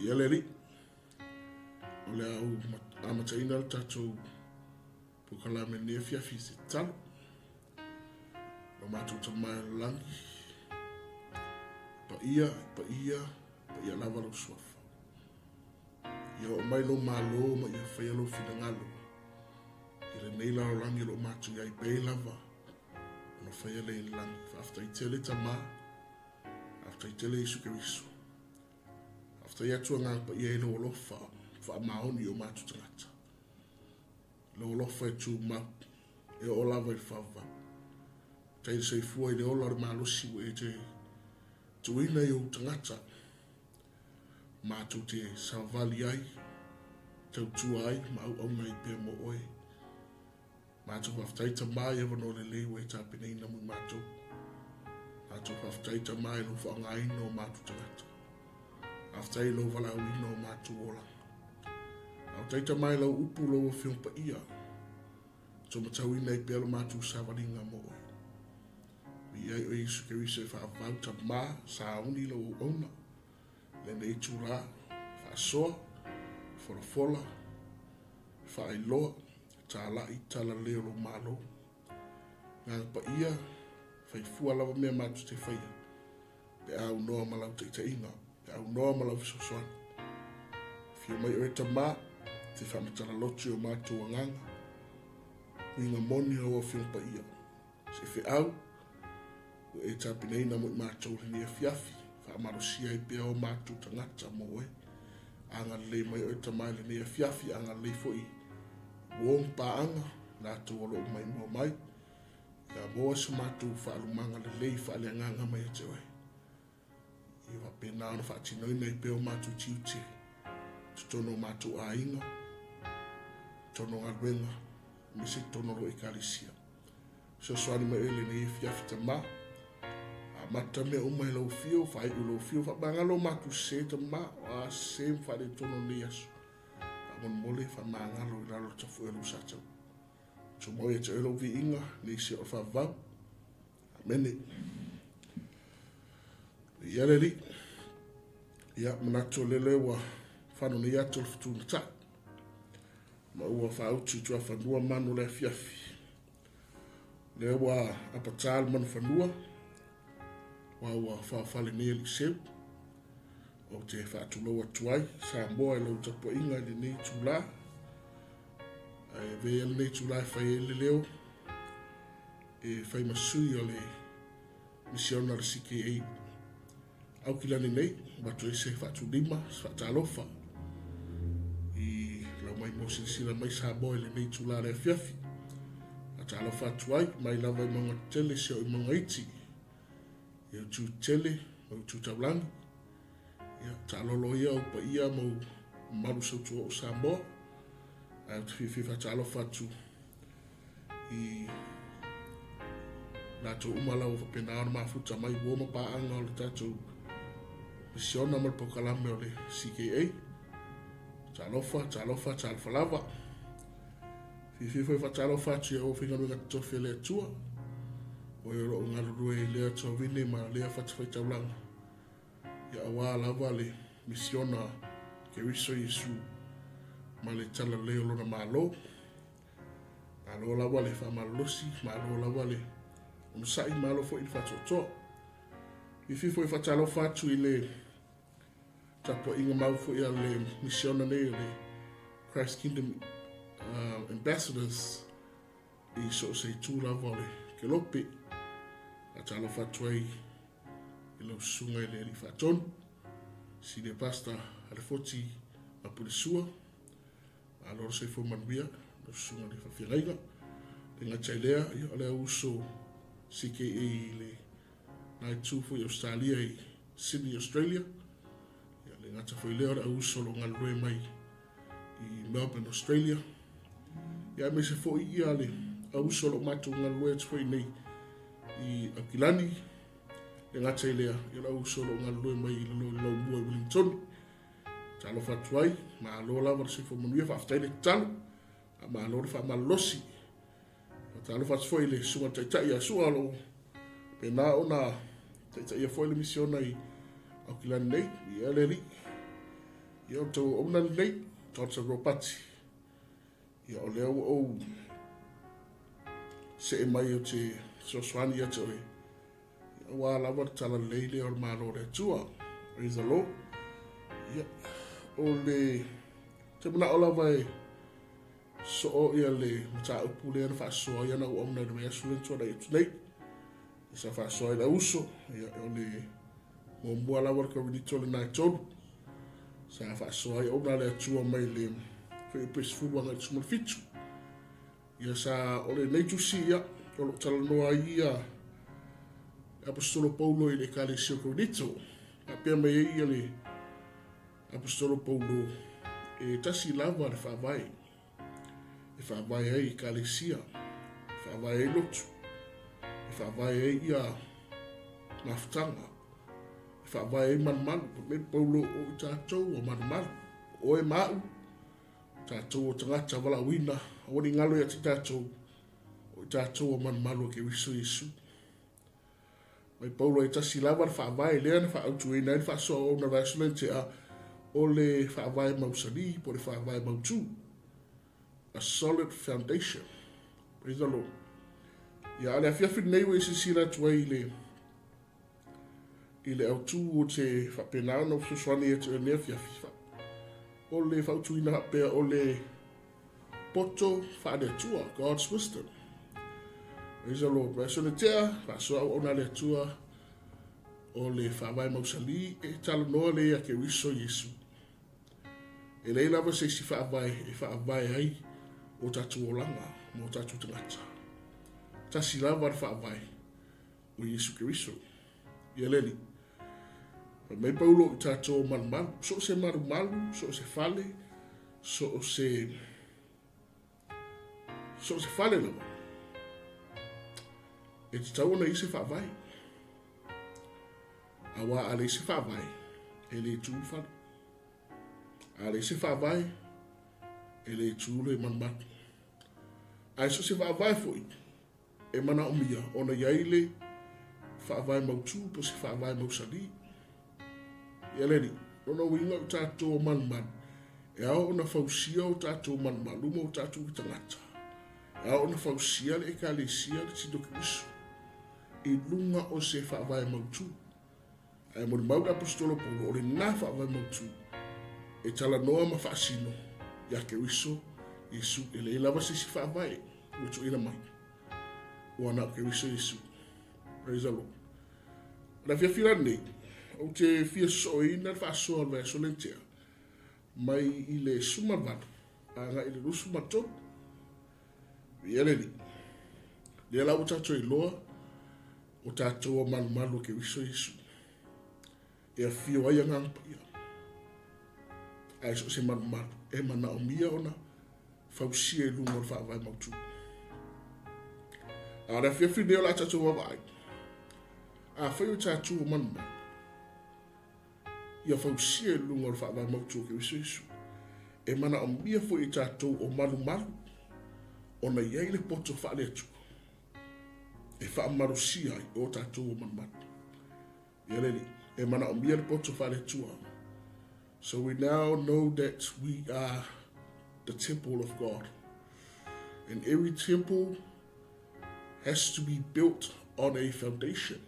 ia le li o le au amataina le tatou pukalamene fiafi se talo o matou tamai o langi pa ia lava lo suafa ia o mai lo malo ma ia whaia lo finangalo i le nei lao langi lo matou iai pei lava ono whaia le langi after i tele tama after i tele isu ke isu after ia tua ngā pa ia i lo lofa wha maoni o matou tangata lo lofa e tu ma e o lava i whawa tai se fua i le ola le malosi e te tuina i o tangata matou te savali ai tau tua ai ma au ngai pe mo oe matou haftaita mai e vano le lei wei tapinei na mui matou haftaita mai no whaangai no matou tangata haftai lo walau i no matou ola haftaita mai lau upu lo whiong pa ia so matau ina i pelo matou savali nga mo oe ia o Isu ke wise whaavau ta mā sauni lo ona le nei tūrā whaasoa wholafola whaailoa tā lai tala leo lo mālo ngā pa ia whaifua lawa mea mātu te whaia pe au noa malau te inga pe au noa malau fisosoan whio mai o e ta mā te whamatala lotu o mātu o nganga winga moni o whio pa ia se whi au o e tapinei na mo i mātou ni e fiafi whaamarosia i pia o mātou tangata mo e anga le mai o e tamai le ni e fiafi anga le fo i wong paanga nā tō alo mai mo mai ka moa sa mātou whaalumanga le lei whaaleanganga mai e te oe i wa pēnā ana whaatinoi nei pia o mātou tiute tutono mātou a inga tono alwenga misi tono ro i karisia so swani mai ele ni e fiafi tamā mata me o mai lo fio fai lo fio fa bangalo matu se te ma a sem fa de tono ni aso a mon mole fa mangalo la lo tafu elu sacha so mo ye te lo vi inga ni se o fa va mene ya le li ya manato lele wa fa no ni ato fu ta ma o fa o tu fa dua manu le fiafi le wa apatal man fa dua wa whawhale mea li seu o te whaatuloa tuai sa moa e lau tapo inga ni nei tūlā e vea nei tūlā e whai ele leo e whai masui o le misiona le CKA au ki lani nei watu e se whaatulima whaatalofa i lau mai mo sinsila mai sa moa e le nei tūlā le fiafi whaatalofa tuai mai lava i mga tele seo i mga iti ia tu tele o tu taulang ia talolo ia o pa ia mo maru so tu o sambo a tu fifa talo fatu i na tu umala o pena ma futa mai bo ma pa anga o tatu misiona mal pokalame o le CKA talofa lava fifa fa talo fatu o finga no to fele tua o e ro ngā rue i lea tō vine ma lea whatawhai taulanga. Ia awa lava le misiona ke riso Isu ma le tala leo lona malo. Malo lava le whamalosi, malo lava le unsai malo fo i whatoto. I fifo i whatalo whatu i le tapo inga mau fo i a le misiona ne le Christ Kingdom Ambassadors i so se tū lava le ke lope. A talo fatuai i lau sunga i le li faton si le pasta ale foti a pulisua a lor se fo manuia lau sunga li fawhiraiga le ngatai lea i ale uso CKA i le nai tūfo i Australia i Sydney, Australia i le ngata fo i lea ale uso lo ngalue mai i Melbourne, Australia i a me se fo i ale a uso lo matu ngalue tfo i nei i Akilani e ngata ilea i lau solo ngalue mai i lau mua i Wellington talo fatuai ma alo lava se fo manuia whaaftai le talo a ma alo le wha malosi talo fatufoi le sunga taitai a sua alo pena ona taitai a foi le misiona i Auckland nei i ele li Ia o tau o nani nei, tōta Ropati. Ia o leo o se e mai o te soaswani ate oe. Ia wā lawa tala leile o le mālo re tua. Praise the Lord. Ia o le te muna o lawa e so o ia le mata upu le ana whaasoa ia na o omna le mea sulen tua na itu nei. Isa whaasoa i la uso. Ia o le mo mua lawa ka rinito le nai tolu. Sa whaasoa i omna le atua mai le whaipesifu wanga i sumal fitu. Ia sa o le neitusi ia o lo tala noa ia Apostolo Paulo i le kale sio Korinito. A pia mai ia le Apostolo Paulo e tasi lava le whaavai. E whaavai ai i kale sia. E whaavai ai lotu. E whaavai ai ia maftanga. E whaavai ai manmalu. Me Paulo o i tātou o manmalu. O e mau. Tātou o tangata wala wina. O ni ngalo ia ti tātou. O i tātou o manmalu ke wiso Yesu. Mai Paulo e tasi lava le whaavai lea na whaautu e nai le whaasoa o na vasulente a o le whaavai mausani po le whaavai mautu. A solid foundation. Praise the Lord. Ia ale awhiawhi nei we se sira tua i le autu o te whapenao na suswani e te nea whiawhi. O le whautu ina hapea o le poto whaade tua, God's wisdom. Praise the Lord. Praise the Lord. Whaasoa o na le tua o le whaavai mausali e tala noa le ia ke wiso Yesu. E lei lava se si whaavai ai o tatu o langa, mo tatu tangata. Tasi lava le whaavai o Yesu ke wiso. Ia leli. Mai Paulo i tatu o malu, so se malu, so se fale, so se fale lava. E te tau na i se whaavai. Awa ale se whaavai, e le tū whale. Ale se whaavai, e le tū le manmatu. Ai so se whaavai foi, e mana o mia, o na iaile whaavai mautu, po se whaavai mausani. Ia leni, no winga o tātou o manman, e ao na whausia o tātou manman, luma o tātou ki tangata. E ao na whausia le e ka le sia le tidoki isu. I lunga o se whaavai mautu. Ai mo mau apostolo Paulo, o le nā whaavai mautu. E tala noa ma whaasino, ia ke wiso, Yesu, e le lava se si whaavai, utu ina mai. Wana ke wiso Yesu. Praise the Lord. Na whiawhira nei, o te whia soi na whaasoa vea solentea, mai i le sumavanu, a nga i le rusu mato, ia leni. Le lau tato i loa, o tātou o malu ke wiso Yesu. E a whio ai angampa ia. Ai so se malu, e mana o mia ona, whausia i lunga o whaavai mautu. A rea whiawhi neo la tātou o wai. A whai o tātou o malu. Ia whausia i lunga o whaavai mautu ke wiso Yesu. E mana o mia fo i tātou o malu. Ona iei le poto whaale atu. E whaamarusia i o tātou o malu. Ia leni, e mana o mia le poto whaale atua. So we now know that we are the temple of God. And every temple has to be built on a foundation.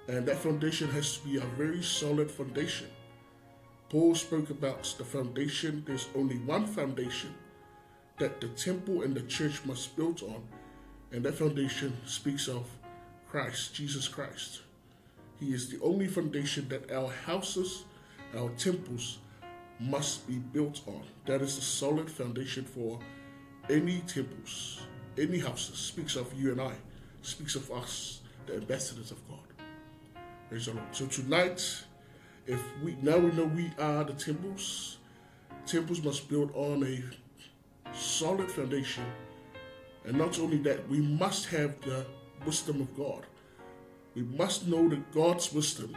And that foundation has to be a very solid foundation. Paul spoke about the foundation. There's only one foundation that the temple and the church must build on. And that foundation speaks of Christ, Jesus Christ. He is the only foundation that our houses, our temples must be built on. That is the solid foundation for any temples, any houses. Speaks of you and I, speaks of us, the ambassadors of God. Praise the Lord. So tonight, now we know we are the temples. Temples must build on a solid foundation. And not only that, we must have the wisdom of God. We must know the God's wisdom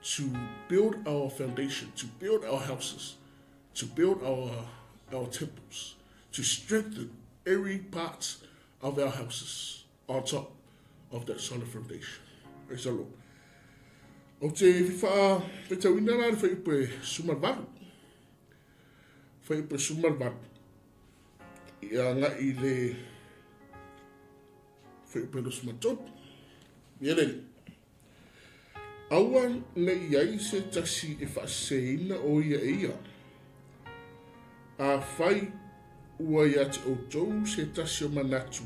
to build our foundation, to build our houses, to build our temples, to strengthen every part of our houses on top of that solid foundation. Praise the Lord. O te whiwha pe tau ina rā whai upe sumarvaru. Whai upe sumarvaru. Ia ngā I le whai upe lo sumatot. Mieleni. Aua ne iai se tasi e whaaseina o ia e ia. A whai ua ia te o tau se tasi o manatu.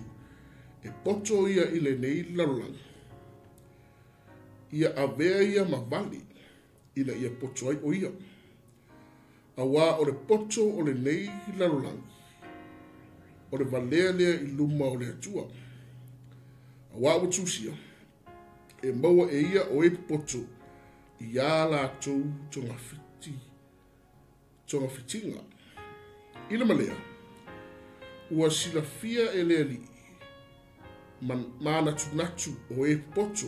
E poto ia I le nei larolangi. Ia avea ia mawali. Ina ia poto ai o ia. Awa o le poto o le nei larolangi. O le valea lea I luma o le atua. Awa o tusia. E maua e ia o e poto. Ia la tau tonga fiti. Tonga fitinga. Ina malea. Ua sila fia e lea li. Mana tunatu o e poto.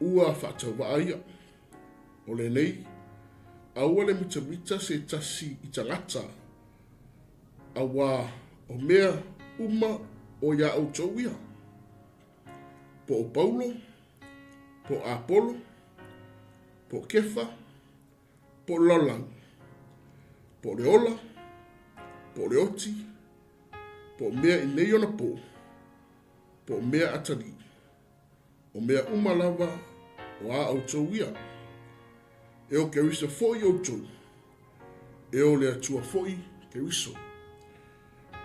Ua whaatau waaia. O le nei. Aua le mita se tasi I tangata. Awa o mea uma o ia au tauia. Po o Paulo. Po Apolo. Po Kefa. Po Lolang. Po le ola. Po le oti. Po mea I nei ona po. Po mea atari. O mea umalava o a au tauia. E o kerisa foi o tau. E o le atua foi keriso.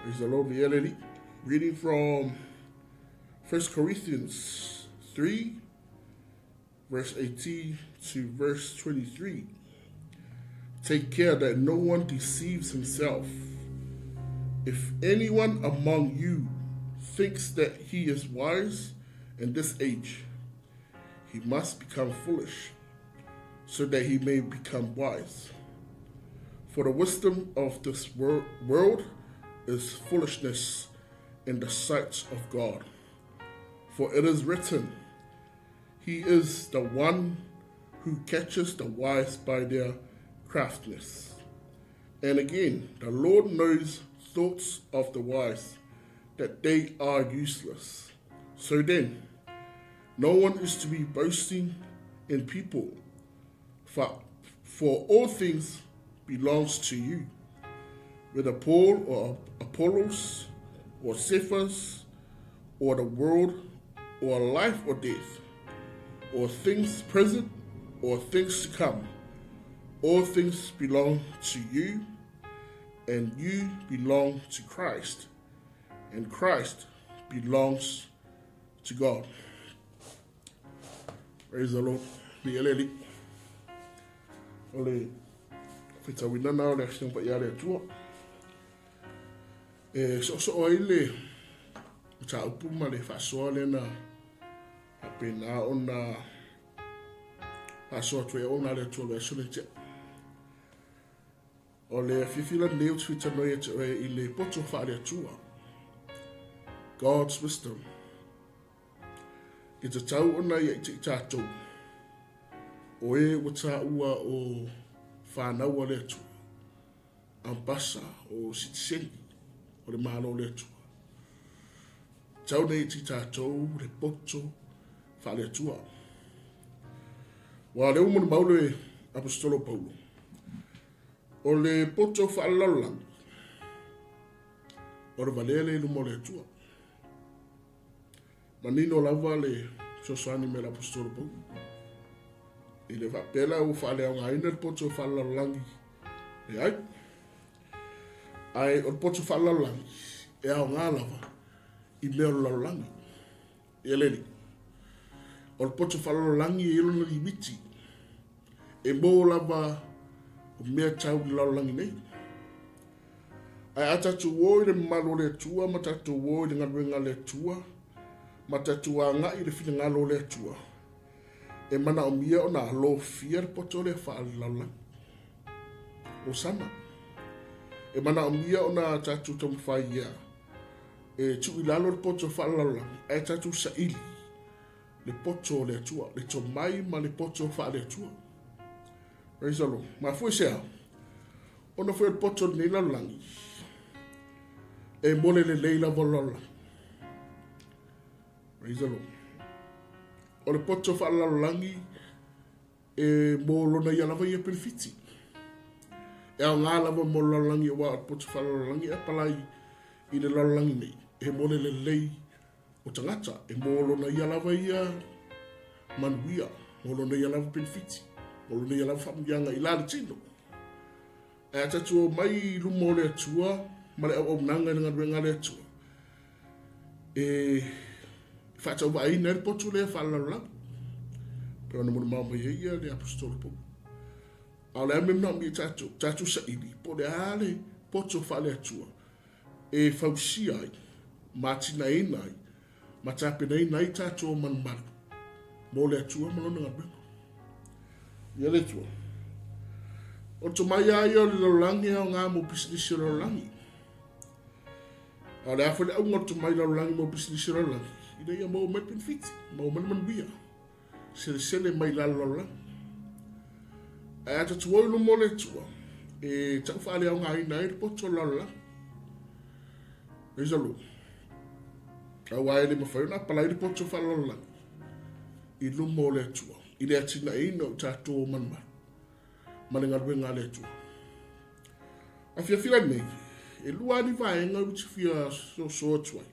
Praise the Lord, the reading from 1 Corinthians 3, verse 18 to verse 23. Take care that no one deceives himself. If anyone among you thinks that he is wise in this age, he must become foolish, so that he may become wise. For the wisdom of this world is foolishness in the sight of God. For it is written, He is the one who catches the wise by their craftiness. And again, the Lord knows thoughts of the wise, that they are useless. So then, no one is to be boasting in people, for all things belongs to you, whether Paul or Apollos or Cephas or the world or life or death, or things present or things to come. All things belong to you, and you belong to Christ, and Christ belongs to God. Praise the Lord. Bieleli. Ole fitawina na ole action pa yale tua. So oile ta upuma le fasole na apena ona aso tue ona le tua le solete. Ole fifila neu twita no yet ile poto fa le tua. God's wisdom. It's a tau ona ye tato. O e wata ua o whanau le tua. Ambasa o sitsengi o le malo le tua. Tau nei tato le poto fa le tua. Wa le umon maule apostolo Paulo. O le poto fa lalang. O le valele lumo le tua. Manino lava le sosani me l'apostolo Paulo. Il va pela o fa le nga ina le poto fa lalang. E ai o poto fa lalang. E a nga lava. I me o lalang. E leli. O poto fa lalang e ilo na limiti. E mo lava o mea tau lalang nei. Ai atatu wo le malo le tua, matatu wo le ngaruenga le tua. Matatua nga I le fina ngalo le tua. E mana o mia o na alo fia le poto le wha alala. O sana. E mana o mia o na tatu tomu whai ia. E tu I lalo le poto wha alala. E tatu sa ili. Le poto le tua. Le to mai ma le poto wha le tua. Praise the Lord. Ma fui sea. Ona fui le poto le lalangi. E mole le leila volala. Praise the Lord. O le poto whaalalangi e mo lona ia lava ia benefiti. E au ngā lava mo lalangi o wa potu whalalangi e palai i le lalangi nei. E mone le lei o tangata. E mo lona ia lava ia manuia. Mo lona ia lava benefiti. Mo lona ia lava whamungianga i lale tino. E atatu o mai lumo le atua, ma le au nanga i ngā le atua. E whaatau wa aina le potu le whalalangi. Pero na muna mauma ia le apostolo po. Au le ame mna mi tatu sa ili. Po le ale poto whale atua. E whausia ai. Matina ina ai. Matapena ina ai tatu o manu maru. Mo le atua malona ngabena. Ia le tua. O to mai ai o le laulangi au ngā mo business o laulangi. Au le afu le au ngoto mai laulangi mo business o laulangi. Ina ia mo mai benefiti. Mo manu bia. Sele mai la lola. E ata tuoi no mole tua. E tau whaale au ngā ina e poto lola. Eisa lo. Au ai le mawhaiona pala i poto wha lola. I no mole tua. I le atina e ino tato manma. Mane ngarwe ngā le tua. A fia fila nei. E lua ni vai ngā uti fia so tuai.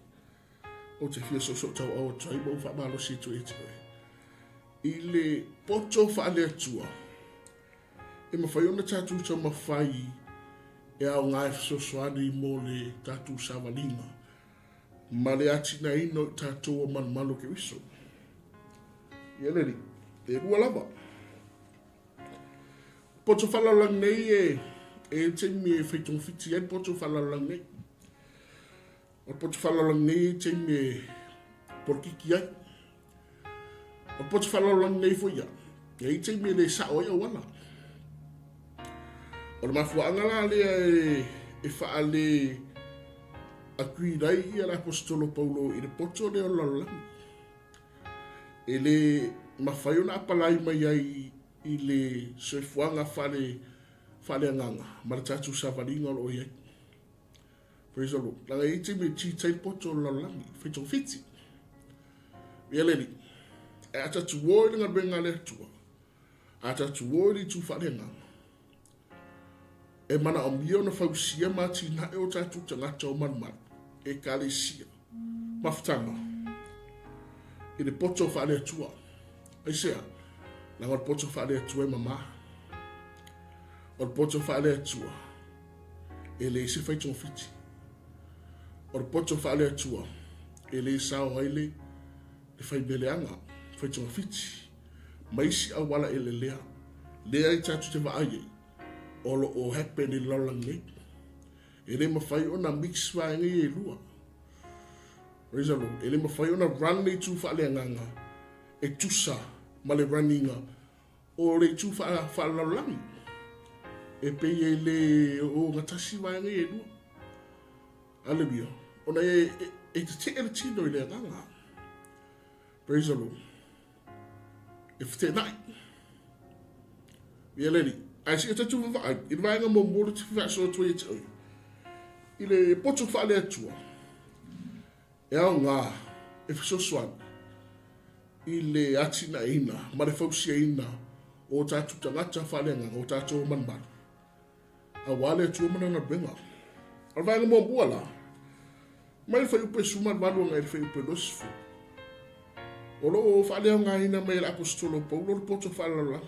O te fia so tau au tuai. Mau wha malo si tu e tuai. I le poto whaale atua. E mawhaiona tātou tau mawhai e au ngā e mo le tātou sāwalinga. Ma le atina ino tātou o manumalo ke wiso. Ia leri, e rua lava. Poto whalalang nei e te mi e whaitong fiti e poto whalalang nei. O poto whalalang nei te mi e porkiki ai. O potu whalalang nei fo ia. E i te me le sa oia wala. O le mafuanga la le e wha le a kui rai i ala apostolo Paulo i le poto le o lalangi. E le mawhaiona apalai mai ai i le soifuanga whale anganga. Mara tatu savaringa o iai. Praise the Lord. Langa i te me chi tai poto lalangi. Whitong fiti. Ia leri. E ata tuoi ngā benga le tua. Ata tuoi li tu whare ngā. E mana o mio na whausia mati na e o tatu tangata o manman. E kale sia. Maftanga. I le poto whare tua. E sea. Langa o poto whare tua e mama. O le poto whare tua. E le se whaitong fiti. O le poto whare tua. E le sao haile. Le whaibele anga. Whaitong fiti. Maisi a wala e le lea. Lea i tatu te waaie. Olo o hepe ni lalangi. E le mawhai o na mix waengi e lua. Praise the Lord. E le mawhai o na run le tu whaale nganga. E tusa ma le runninga. O le tu whaale lalangi. E pe e le o ngatasi waengi e lua. Alebia. Ona e te te ele tino i le nganga. Praise the Lord. If te nai. Ia leri. Ai si ata tu vai. I vai nga mo moro te fa so tu e oi. I le poto fa le atua. E au ngā. E fiso swan. I le atina ina. Ma le fausia ina. O tatu tangata fa le nga. O tatu o manman. A wale atua mana na benga. Al vai nga mo mbua la. Mai le fai upe suman malu nga le fai upe losifu. O lo whaale o ngā ina mai la apostolo Paulo le poto whaala.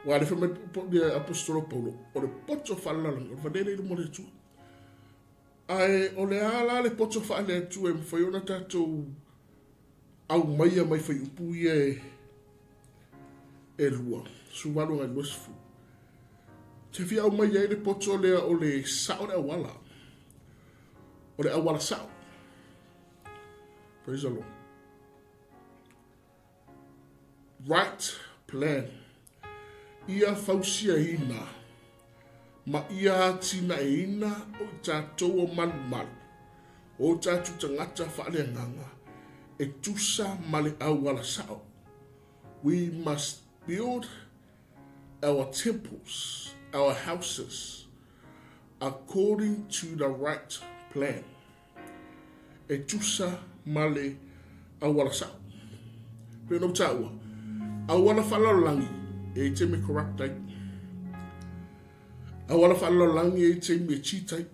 Wa le whaale apostolo Paulo. O le poto whaala. O whanere i mo le tua. Ai o le ala le poto whaale tua e mwhaiona tātou au maia mai whai upu ia e rua. Suwalo ngai losifu. Te whia au maia e le poto lea o le sao le awala. O le awala sao. Praise the Lord. Right plan. Ia fausia ina. Ma ia tina ina o tātou o manu. O tātou tangata whaale nganga. E tusa male awala sao. We must build our temples, our houses, according to the right plan. E tusa male awala sao. Pero no taua. Awana whalalangi e te me corruptai. Awana whalalangi e te me cheatai.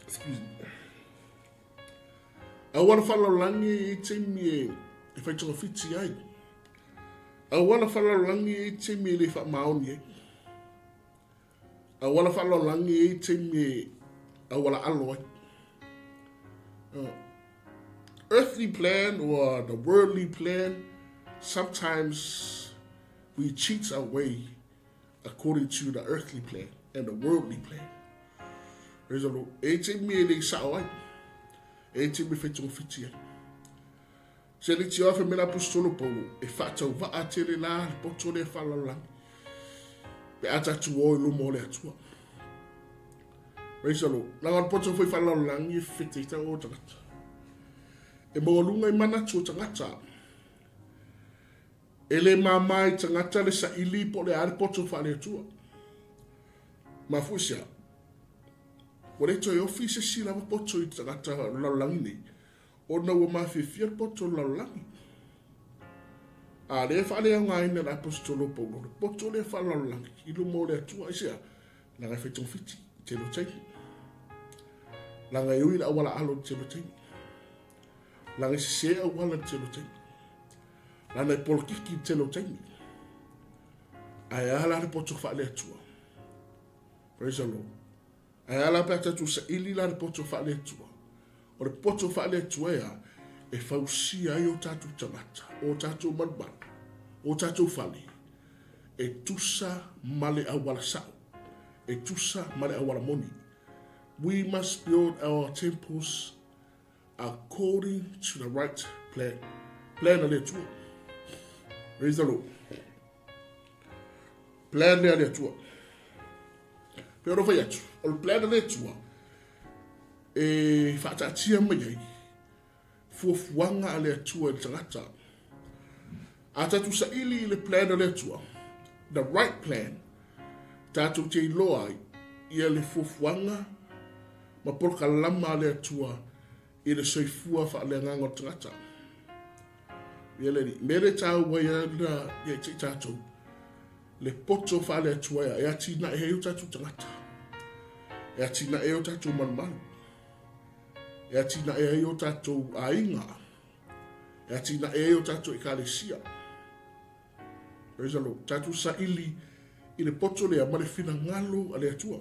Excuse me. Awana whalalangi e te me e whaitonga whiti ai. Awana whalalangi e te me le wha maoni ai. Awana whalalangi e te me awala alo ai. Earthly plan or the worldly plan, sometimes we cheat our way according to the earthly plan and the worldly plan. Praise the Lord. E te me le sao ai. E te me whetunga whiti ai. Se li ti ofe me la apostolo Paulo, e whaatau wa a te le la, le poto le whalalangi. Pe ata tu o ilu mo le atua. Praise the Lord. Nanga poto foi whalalangi e white ta o tangata. E mo lunga I mana tu tangata. E le mamai tangata le sa ili po le are poto whale atua. Ma fuisia. Wale to e ofise si lava poto I tangata whalalangi nei. O na ua mawhiwhia poto whalalangi. A le whale a ngai na apostolo Paulo. Poto le whalalangi. Ilu mo le atua isia. Nanga whetong whiti. Te lo taiki. Langa iui la awala alo te lo taiki. Langa se awala te lo taiki. Langa I polkiki te lo taiki. Ai ala le poto whale atua. Praise the Lord. Ai ala pata tu sa ili la le poto whale atua. O le poto whale atua ea e whausia ai o tātou tangata. O tātou manman. O tātou whale. E tusa male awala sao. E tusa male awala moni. We must build our temples according to the right plan. Plan ale tua. Praise the Lord. Plan ale tua. Pero vai atu. O plan ale tua. E whaatatia mai ai. Fuafuanga ale tua le tangata. Atatu sa ili le plan ale tua. The right plan. Tātou te iloa ai. Ia le fuafuanga. Ma porka lama le atua I le soifua whaalenga o tangata. Ia le ni, mere tau waia na ia te tātou. Le poto whaale atua ia, ea tina e o tātou tangata. Ea tina e o tātou manmanu. Ea tina e o tātou ainga. Ea tina e o tātou ekalesia. Praise the Lord. Tātou sa ili I le poto lea ma le whina ngalo a le atua.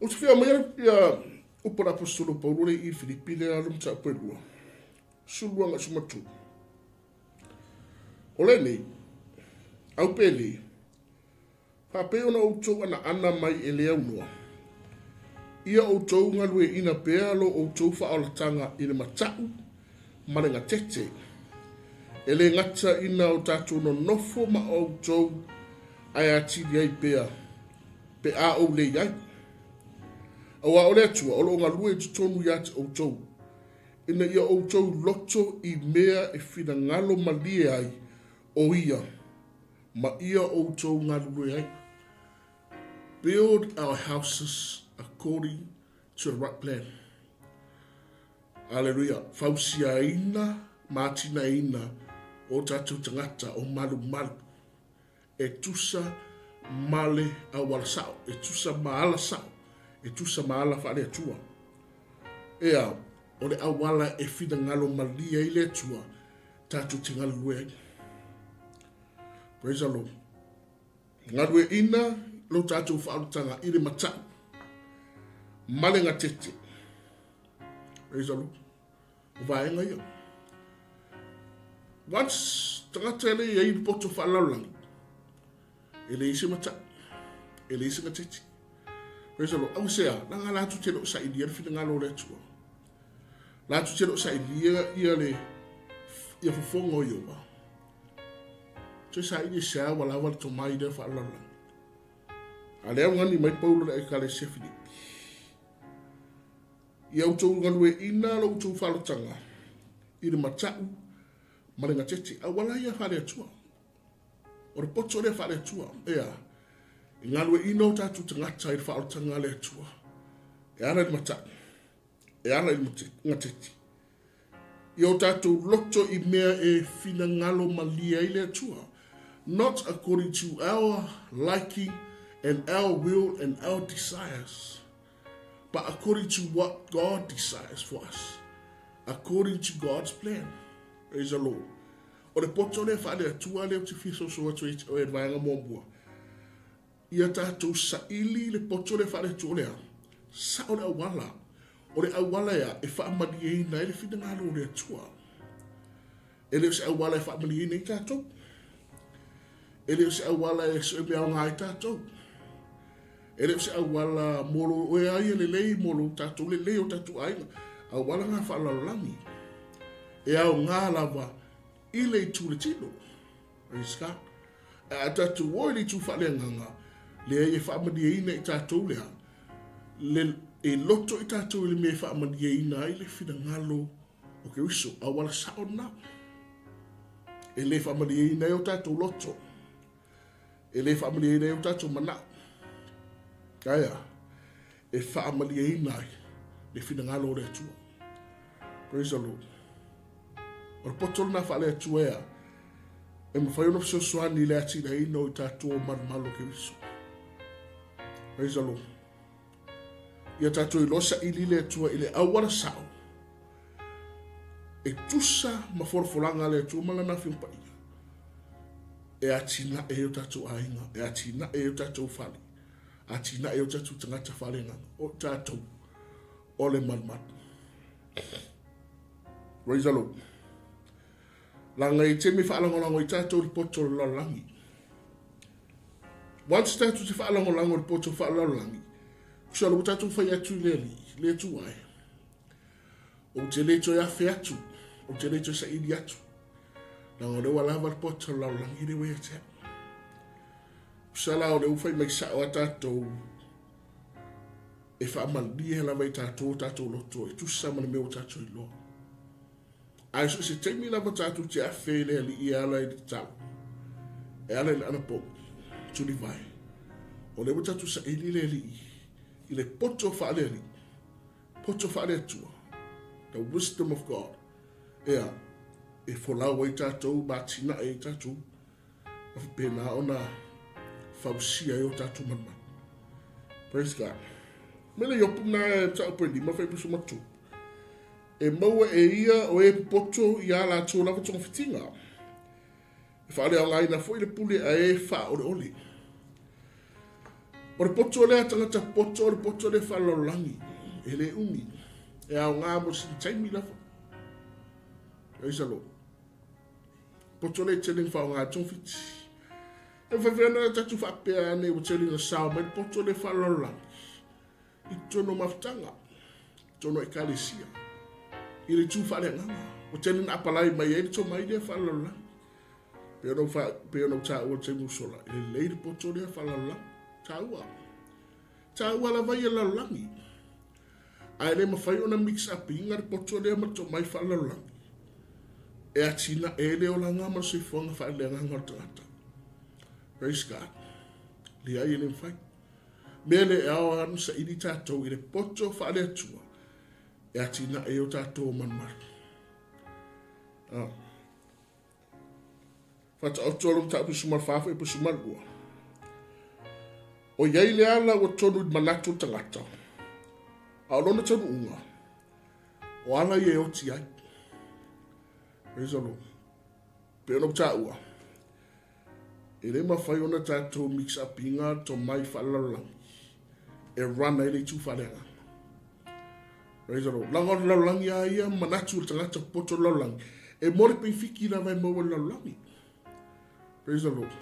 O te whia mai ia upara apostolo Paulo le I Filipi le alum ta apelua. Suluanga sumatu. O le nei, au pele, whapeo na outou ana mai e lea unua. Ia outou ngalue ina pealo outou whaalatanga I le matau, marenga tete. E le ngata ina o tātou no nofo ma outou ai atiri ai pea, pe a ou le iai. Awa ole atua, olo ngā lue tutonu ia te outou. Ina ia outou loto I mea e whina ngalo malie ai o ia. Ma ia outou ngā lue ai. Build our houses according to the right plan. Hallelujah. Fausia ina, mātina ina, o tātou tangata o malu malu. E tusa male awala sao, e tusa maala sao. E tusa maala whaare atua. Ea, o le awala e whina ngalo malia I le atua, tātou te ngalue ai. Praise the Lord. Ngalue ina, lo tātou whaarutanga I le matau. Malenga tete. Praise the Lord. Vaenga ia. Once, tangata ele ia I poto whaalaulangi. Ele isi matau. Ele isi ngatete. Praise the Lord. Au sea, nanga latu te lo sa ilia whina ngalo le atua. Latu te lo sa ilia ia le ia fufongo I owa. Te sa ilia sea wala wala to mai de whaalaulangi. A lea ngani mai paulo le ekale se Filipi. Ia utou ngalue ina lo utou whalotanga. I le matau, marenga tete, a wala ia whare atua. O le poto le whare atua, ea. I ngalue ina o tātou tangata I le whalotanga le atua. E ara le matau, e ara le ngatete. I o tātou loto I mea e whina ngalo malia I le atua. Not according to our liking and our will and our desires, but according to what God desires for us. According to God's plan. Praise the Lord. O le poto le whare atua le o te whiso so atu o e vaenga mōmbua. Ia tātou sa ili le poto le whare atua lea. Sa o le awala. O le awala ea e whaamani e ina e le whina ngalo le atua. E leo se awala e whaamani e ina I tātou. E leo se awala e se mea o ngā I tātou. E leo se awala molo o e aia le lei molo tātou le lei o tātou ainga. Awala ngā whaalalangi. E au ngā lava I le tūre tino. Praise God. A tātou o le tū whaaleanganga. Le e whaamani e ina I tātou lea. Le e loto I tātou le me whaamani e ina I le whina ngalo o ke wiso. Awala sao na. E le whaamani e ina o tātou loto. E le whaamani e ina o tātou mana. Kaya. E whaamani e ina le whina ngalo le atua. Praise the Lord. O le potolo na whaale atua ea. E mawhaiona fisosoani le atina ina o I tātou manmalo ke wiso. Praise the Lord. Ia tātou I losa ili le atua I le awara sao. E tusa ma forfolanga le atua malana whimpa ia. E atina e o tātou ainga. E atina e o tātou whali. Atina e o tātou tangata whalenga. O tātou. O le manman. Praise the Lord. Langa I te me whaalangolango I tātou I poto lalangi. Once tātou te whaalangolango I poto whaalalangi. Kusha lo tātou whai atu le atu ai. O te leto e awhi atu. O te leto sa ili atu. Langa rewa lava I poto lalangi le wea te. Kusha lao le uwhai mai sao a tātou. E whaamali he lava I tātou loto. E tusa mana meo tātou I loa. Ai so se teimi lava tātou te awhi le ali I ala I te tau. E ala I ana po. Tuli vai. O lewa tātou sa ili le ali I le poto whaale ali. Poto whaale atua. The wisdom of God. Ea. E wholau ai tātou. Mātina ai tātou. Afi pēnā ona whausia e o tātou manman. Praise God. Mele yopu nā e tāu pēni. Mawhai piso matu. E maua e ia o e poto I ala tō lava tonga whitinga. E whaale au ngai na fwoi le pule a e wha ole ole. O le poto le atangata poto o le poto le whalalangi. E le umi. E au ngā mo sin taimi lafa. Praise the Lord. Poto le telling whao ngā tōwhiti. E whawhiana tatu whapea ane o telling a sao mai poto le whalalangi. I tono maftanga. Tono e kalesia. I le tū whare nganga. O telling apalai mai e to mai le whalalangi. Peo no tā ua te musola. I le leiri poto le whalalangi. Tāua la vai e lalangi. Ai le mawhai ona mix up inga le poto lea mato mai whaalalangi. E atina e le o langa ma se whonga whae lea nganga o tangata. Praise God. Li ai e le mwhai. Mea le e ao anu sa ili tātou I le poto whaale atua. E atina e o tātou manmari. Whata o tōrum tāpu sumar whawha e pa sumar ua. O iei le ala o tonu I manatu tangata. A lona tonu unga. O ala I e o ti ai. Praise the Lord. Peo no ta ua. E le mawhai ona tātou mix up inga to mai whaalalangi. E rana I le tū whalenga. Praise the Lord. Langa lalangi a ia manatu tangata poto lalangi. E mori pei fiki la vai maua lalangi. Praise the Lord.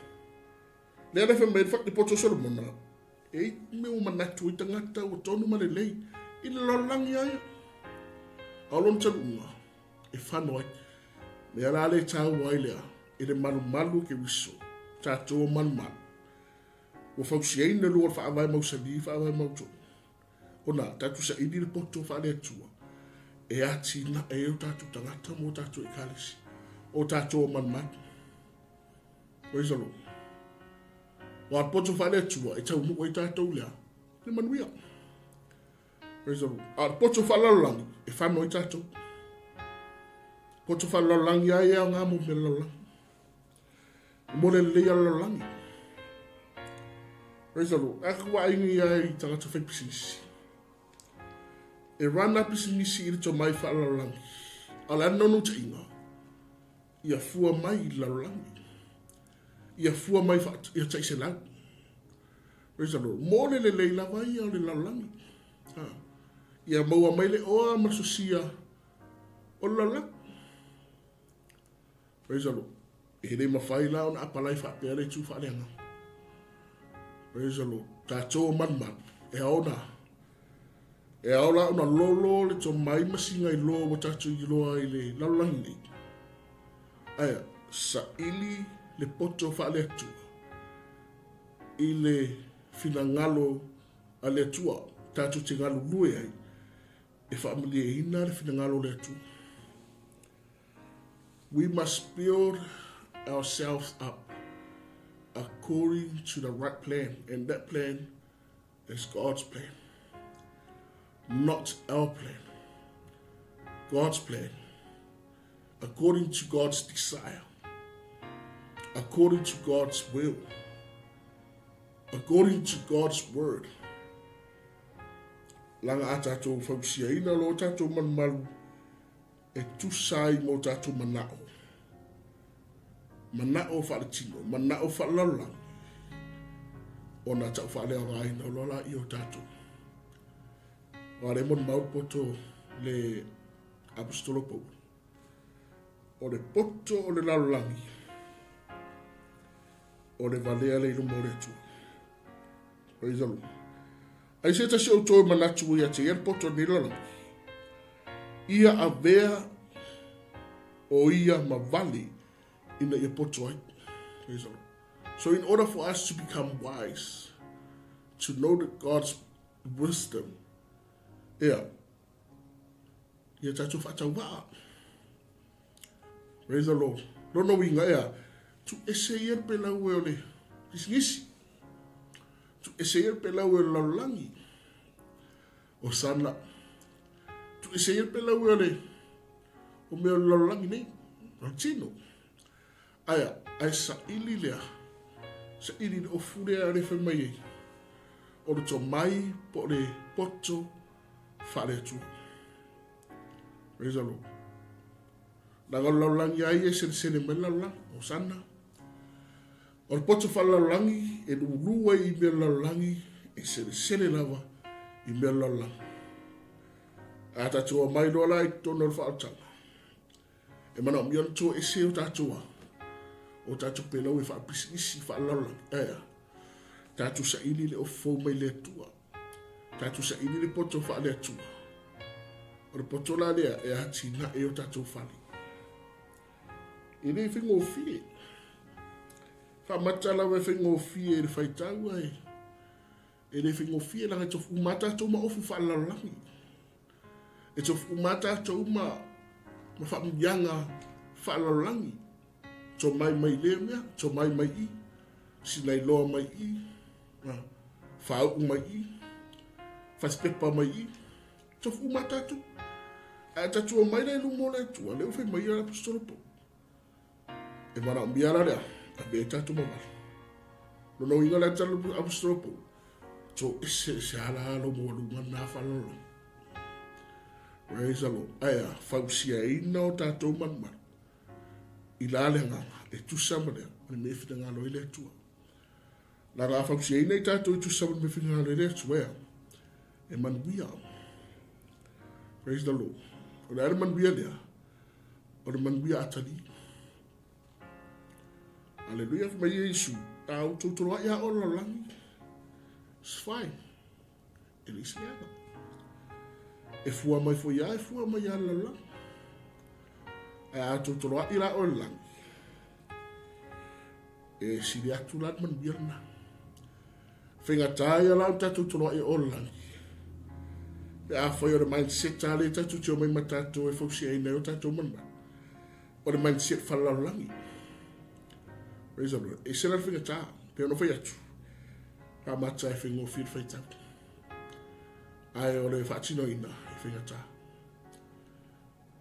Le ala whamei whakti poto Solomona. E me o manatu I tangata o tonu malelei I le lalangi aia. Aolon tanu unga. E whanoi. Me ala ale tau wailea. E le malu malu ke wiso. Tātou manu malu. O whausiei na lua whaawai mausani, whaawai mautonu. Ona, tātou sa ini le poto whaale atua. E ati na e o tātou tangata mo tātou I kalisi. O tātou manu malu. Praise the Lord. Wa poto whaale atua, e tau mua I tātou lea. Le manuia. Praise the Lord. A poto whaalalangi, e whanau I tātou. Poto whalalangi ai ea ngā mo me lalangi. Mo le lea lalangi. Praise the Lord. Aka wa ingi ai tangata whai pisinisi. E rana pisinisi i rito mai whalalangi. Ala anonu te inga. Ia fua mai i lalangi. Ia fua mai ia taise lau. Praise the Lord. Mo le leila vai ia le lalangi. Ia maua mai le oa masosia o lalangi. Praise the Lord. E rei mawhai lao na apalai whapea rei tū whalenga. Praise the Lord. Tātou man. E aona. E aola una lolo le to mai masinga I loa wa tātou I loa I le lalangi nei. Aia, sa ili le poto whale atua. I le finangalo a le atua. Tātou te ngalo lue ai. E whaamili e hina le finangalo le atua. We must build ourselves up according to the right plan. And that plan is God's plan. Not our plan. God's plan. According to God's desire. According to God's will. According to God's word. Langa a tātou whausia ina lo tātou manmalu. E tusai mo tātou manao. Manao whaletino, manao whalalang. O nā tau whalea rai na lola I o tātou. Wa re mon mau poto le apostolo pou. O le poto o le lalangi. O le valea le ilumo le atua. Praise the Lord. Ai se tasi o toi manatu ia te ian poto ni lalangi. Ia a vea o ia mavali ina ia poto ai. Praise the Lord. So in order for us to become wise, to know that God's wisdom, ia tātou whatau waa. Praise the Lord. Rono winga ia, tu ese ia pe lau e o le kisingisi. Tu ese ia pe lau e o lalangi. O sana. Tu ese ia pe lau e o le o mea o lalangi nei. O tino. Aia, ai sa ili lea. Sa ili o furea a le whamai ei. O le to mai po le poto whare atua. Praise the Lord. Nanga laulangi ai e sene me laulangi. O sana. O le poto wha laulangi e nurua I mea laulangi e sene lava I mea laulangi. A tātua mai loa I tōna le whaatanga. E mana o mian tō e se o tātua. O tātua pelau e whaapisi whaalaulangi. Ea. Tātua sa ili le o fau mai le atua. Tātua sa ili le poto wha le atua. O le poto la lea e hati na e o tātua whali. I le whingo o fie. Wha matala we whingo o fie e le whaitau ai. E le whingo o fie langa tofu umata tau ma ofu whaalaulangi. E tofu umata tau ma whaamiyanga whaalaulangi. Tō mai le mea, tō mai I. Sinai loa mai I. Whaau mai I. Whaspepa mai I. Tofu matatu. A tatua mai le lumo le tua. Leo whai mai ala apostolo po. E mana miara lea. A bea tatu mawala. Nono inga le talo apostolo po. Tō ese ala alo mo lunga na whalolo. Praise the Lord. Aya, whausia ina o tatou manman. I la le nganga. E tu sama lea. Ane me whita ngā loi le tua. La rā whausia ina I tātou I tu sama me whita ngā loi le tua. E manuia. Praise the Lord. O le are manuia lea. O le manuia atali. Hallelujah. Mai Yesu. Au tōtoroa ia o lalangi. It's fine. E le isi leana. E fua mai fo ia, e fua mai ia lalangi. E a tōtoroa ira o lalangi. E siri atu lat manuia na. Whenga tāia lau tātou toroa I o lalangi. E a whai o le mindset tāle tātou tio mai matatou e whausia I nei o tātou manma. O le mindset whalaulangi. Praise the Lord. E sera whinga tā, pe ono whai atu. Ka mata e whingo whir whai tau. Ai o le whaatino ina e whinga tā.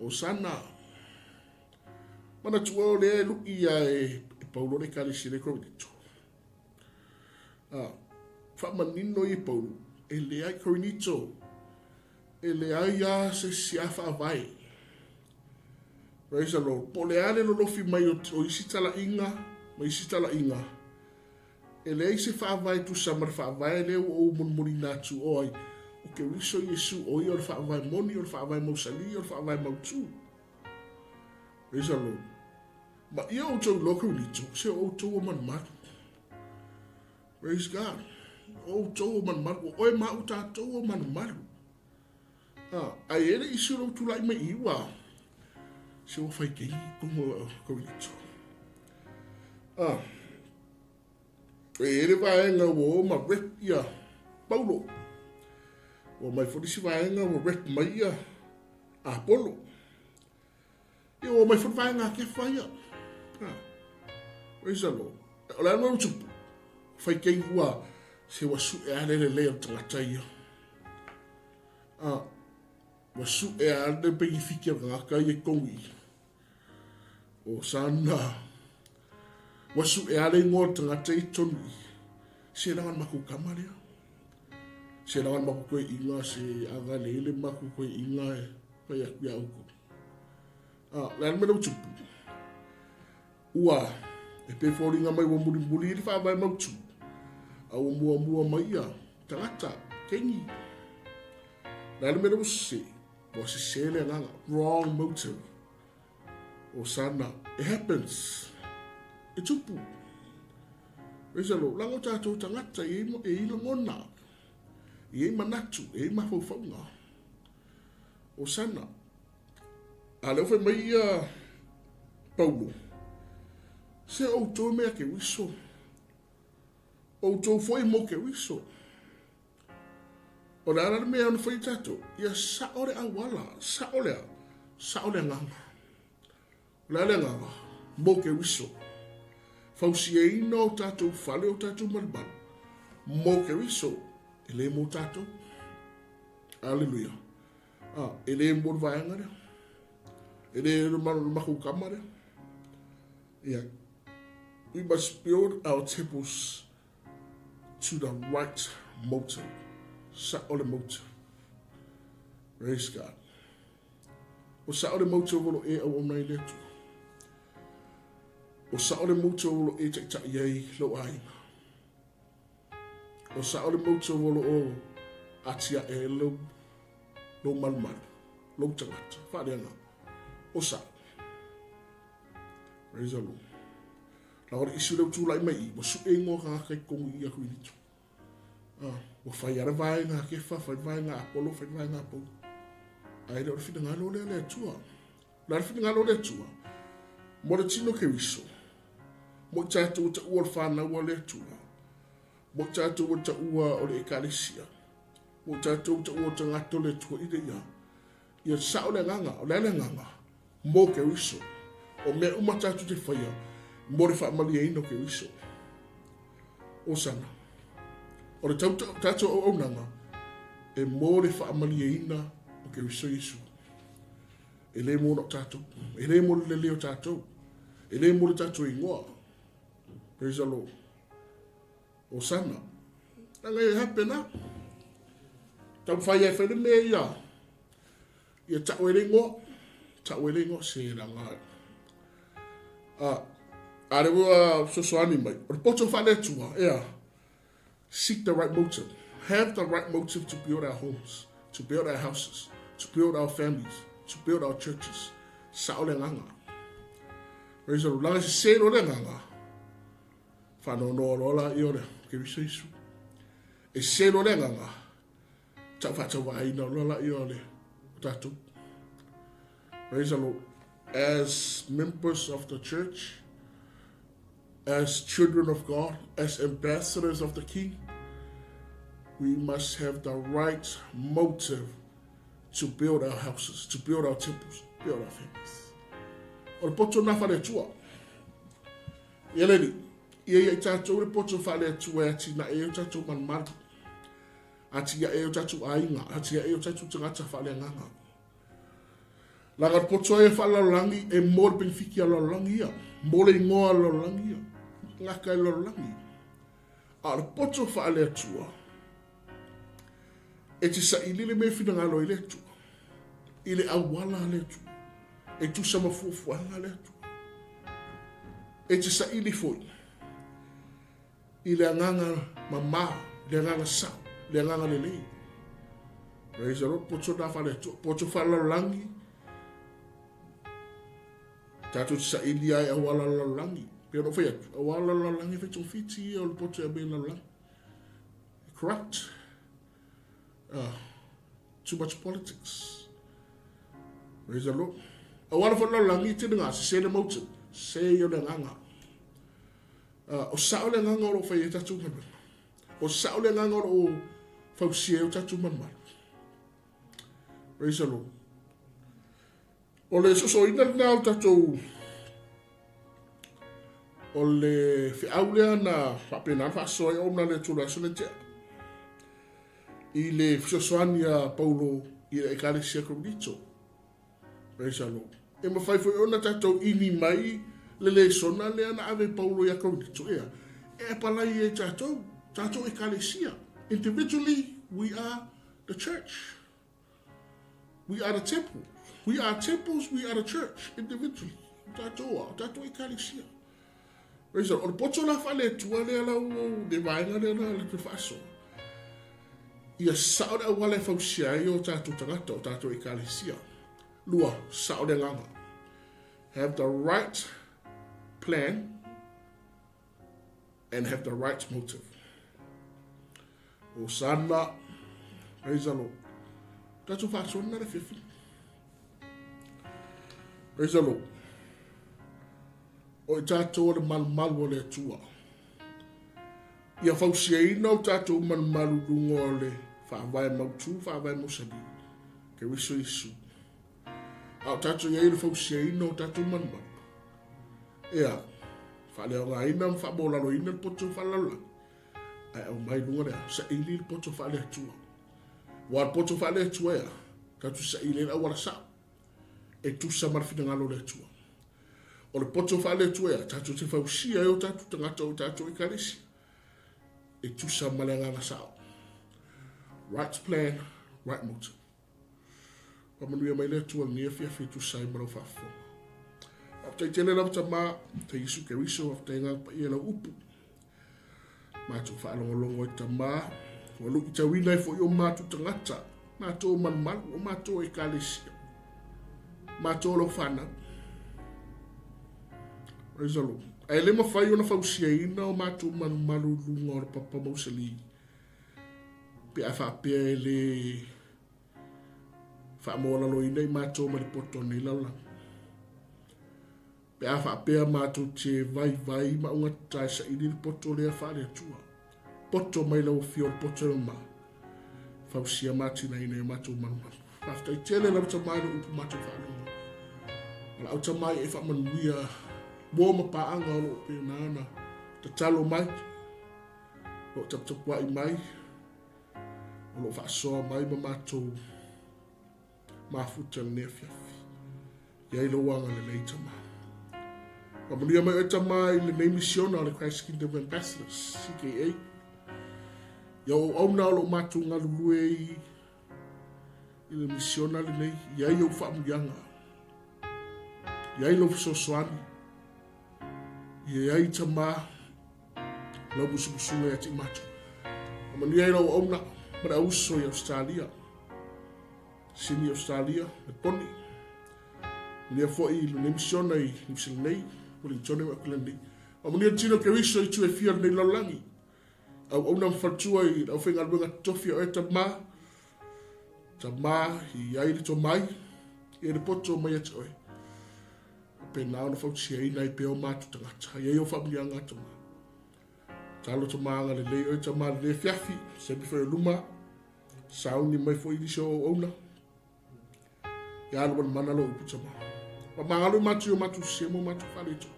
O sana. Mana tua o le lu ia e paulo le kale sile korinito. Fa manino i paulo. E le ai korinito. E le ai a se siafa vai. Praise the Lord. Po le ale lo lofi mai o isi tala inga. Ma isi tala inga. E le ai se fa vai tu samar fa vai le o mon mori natu oi. O ke riso Yesu o i o le fa vai moni o le fa vai mausali o le fa vai mautu. Praise the Lord. Ma ia o tau loko nito, se o tau o man matu. Praise God. O tau o man matu, o e mau tātou o man matu. Ai ere isi rau tulai me iwa. Se o fai kei kumo ko nito. E ere vaenga o ma rep ia Paulo. O mai fodisi vaenga o rep mai ia Apollo. E o mai fodisi vaenga ke faia. Praise the Lord. O le anu tupu. Fai kei ua se wasu e ale le leo tangata ia. Wasu e ale pe i fiki ngaka i e kongi. O sana. Wasu e ale ngō tangata i tonu. Se langan maku kamalea. Se langan maku koe inga se aga lele maku koe inga e. Pai aku ia uko. Le anu mena tupu. Ua, e pe fōringa mai wa muri ili wha vai mautu. A o mua mai ia, tangata, kengi. Nāna mera o se, wa se sele nganga, wrong motive. O sana, it happens. E tupu. Praise the Lord. Lango tātou tangata e ilo ngona. E manatu, e mawhauwhaunga. O sana. A leo whai mai Paulo. Se o tō mea ke wiso. O tō whai mo ke wiso. O rara mea anu whai tātou. Ia saore awala. Saore nganga. Lale nganga. Mo ke wiso. Fausi e ino o tātou whale o tātou maribana. Mo ke wiso. Ele mo tātou. Alleluia. Ele mo vaenga rea. Ele maku kamare. Yeah. We must build our temples to the right motive. Sa'ole motive. Praise God. O sa'ole motive olo e au omnai letu. O sa'ole motive olo e tak yei lo ainga. O sa'ole motive olo o atia e lo malmal. Lo tangata. Whareanga. O sa. Praise the Lord. La ora isi leu tūlai mai, mo su e ngoka kai kongu i aku initu. Mo whai ara vai ngā kefa, whai vai ngā apolo, whai vai ngā pau. Ai ora whina ngā lo lea tua. La whina ngā lo lea tua. Mo le tino ke wiso. Mo tātou ta ua whāna ua lea tua. Mo tātou ta ua o le ekalisia. Mo tātou ta ua ta ngato le tua i le ia. Ia sao le nganga, o le nganga. Mo ke wiso. O mea umatatu te whaia. Mo le whaamali e ino ke wiso. O sana. O le tātou au nanga. E mo le whaamali e ina o ke wiso Yesu. E le mo no tātou. E le mo le leo tātou. E le mo le tātou i ngoa. Praise the Lord. O sana. Nanga e hapena. Tau whaia e whaile mea ia. Ia tau e le ngoa. Tau e le ngoa se ranga. Are wua sosoani mai. O poto whale tua, ea. Seek the right motive. Have the right motive to build our homes, to build our houses, to build our families, to build our churches. Sao le nganga. Praise the Lord. Langa se lo le nganga. Whano no rola i ore. Ke wiso isu. E se lo le nganga. Tau whata wai no rola i ore. Tatu. Praise the Lord. As members of the church, as children of God, as ambassadors of the King, we must have the right motive to build our houses, to build our temples, build our families. O le poto na whale tua. Ia leni, ia tātou le poto whale tua e ati na e o tātou manmari. Ati ia e o tātou ainga, ati ia e o tātou tangata whale nganga. Langa poto e whalalangi e mōre benefiki a lalangi ia. Mōre ingoa lalangi ia. Ngaka e lalangi. A le poto whaale atua. E te sa ilile me whingalo i le atua. I le awala le atua. E tu sama fuafuanga le atua. E te sa ili foi. I le anganga mama, le anganga sao, le anganga le lei. Praise the Lord, poto na whaale atua. Poto whalalangi. Tātou te sa ili ai awala lalangi. Pea no whai atu. Awala lalangi whai tō whiti o le poto e me lalangi. Corrupt. Too much politics. Praise the Lord. Awala whai lalangi te ngā se le motive. Se yo le nganga. O sao le nganga o whai e tātou manu. O sao le nganga o whausia o tātou manu. Praise the Lord. O le soso ina na o tātou o le whiaulea na whapena whasoe o na le tūra sone tea. I le fisosoani a Paulo i le ekalisia 𝚗𝚑𝚡𝚗𝚒. Praise the Lord. E mawhaifoi o na tātou ini mai le sona lea na ave Paulo i a 𝚗𝚑𝚡𝚗 ea. E palai e tātou ekalisia. Individually, we are the church. We are the temple. We are temples, we are the church, individually. Tātou ekalisia. Praise the Lord. O poto la whale tua lea lau de vaenga lea le te whaso. Ia sao le awale whausia i o tātou tangata o tātou ekalisia. Lua, sao le nganga. Have the right plan and have the right motive. O sana, praise the Lord. That's what I not a 50. Praise the Lord. O tato le mal wole tua. Ia fausia ina o tato mal lungo le whaavai mautu, whaavai mosabi. Ke riso isu. Au tato ia ina fausia ina o tato mal. Ia, whaleo ngā ina whabolalo ina poto whalala. Ai au mai lunga rea, sa ili poto whalea tua. Wa poto whalea tua ia, tatu sa ili la wala sa. E tu sa marfina ngalo le tua. O le poto whalea tua ia, tatu te fausia o tatu tangata o tatu i karisi. E tu sa malenga na sao. Right plan, right motive. Wamanuia mai le tua nia fia tu sa i maro whafo. After tele la tama te isu ke riso after nga pa ia la upu. Matu whaalongolongo i tama. Walu i tawina i fo i o matu tangata. Matu o manman, o matu o i kalisia. Matu o lo whana. Praise the Lord. Ai le mawhai o na whausia ina o matu manumalu lunga o papa mausali. Pe a whapea e le whaamola lo ina i matu o maripoto nei laula. Pe a whapea matu te vai maunga tai sa ili poto lea whare atua. Poto mai lau fio poto ma. Whausia mati na ina i matu manumalu. Whafta i tele lau tamai no upu matu whaalunga. Ala au tamai e whamanuia Mo mapaanga o lo pe nana. Te talo mai. Lo taptapua i mai. O lo whaasoa mai ma mātou. Mafuta le fiafi. Iai lo wanga le nei tama. Wamanuia mai o tama i le nei misiona o le Christ Kingdom Ambassadors, CKA. Ia o auna o lo mātou ngalulue i le misiona le nei. Iai o whaamuianga. Iai lo fisosoani. Ia ai tama lau musumusunga e ti matu. Amanuia i lau auna mara uso i Australia. Sini Australia, me poni. Nia fo i le misiona i New nei, Wellington e Auckland nei. Amanuia tino ke riso i tu e fia nei laulangi. Au auna mfatua i au whenga luenga tofi o e tama. Tama i ai li to mai. I le poto mai ati oi. Pe nao na whautia ina i peo mātu tangata. Ia o whamia ngata ma. Talo to maanga le leo i ta maa le fiafi. Sebi whai luma. Sauni mai fo i liso o ona. Ia alu mana lo upu ta maa. Pa maanga lu matu o matu semo matu whaleto.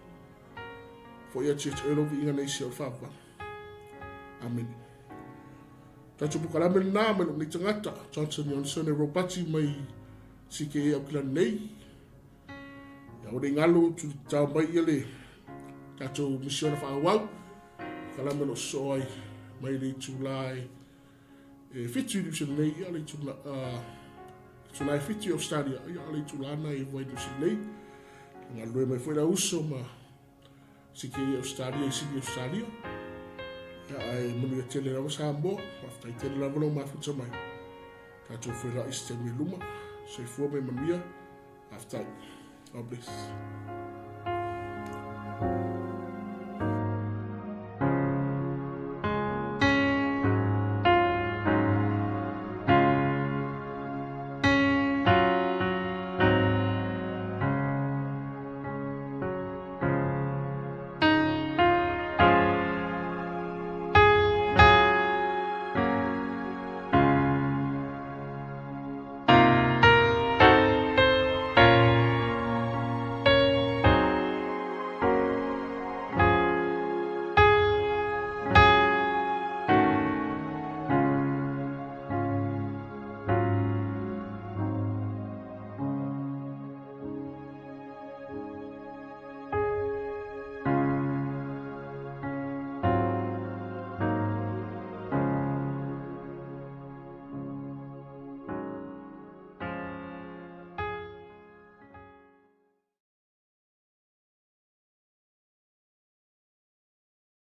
Fo ia tia te ero vi inga nei se o whava. Amen. Tatu pukalame nā meno ni tangata. Johnson Johnson e Ropati mai CKA Auckland nei. O le ngalo tu tau mai ele tato misiona whaawau kalama no soai mai le tulai fitu i nei ia le tulai fitu Australia ia le tulana i voi nei ngalo mai foi la uso ma siki Australia i siki Australia ia ai munu ia tele rawa sa mo afta i tele rawa ma futa mai tato foi la istemi luma so i fuo me manuia afta God bless.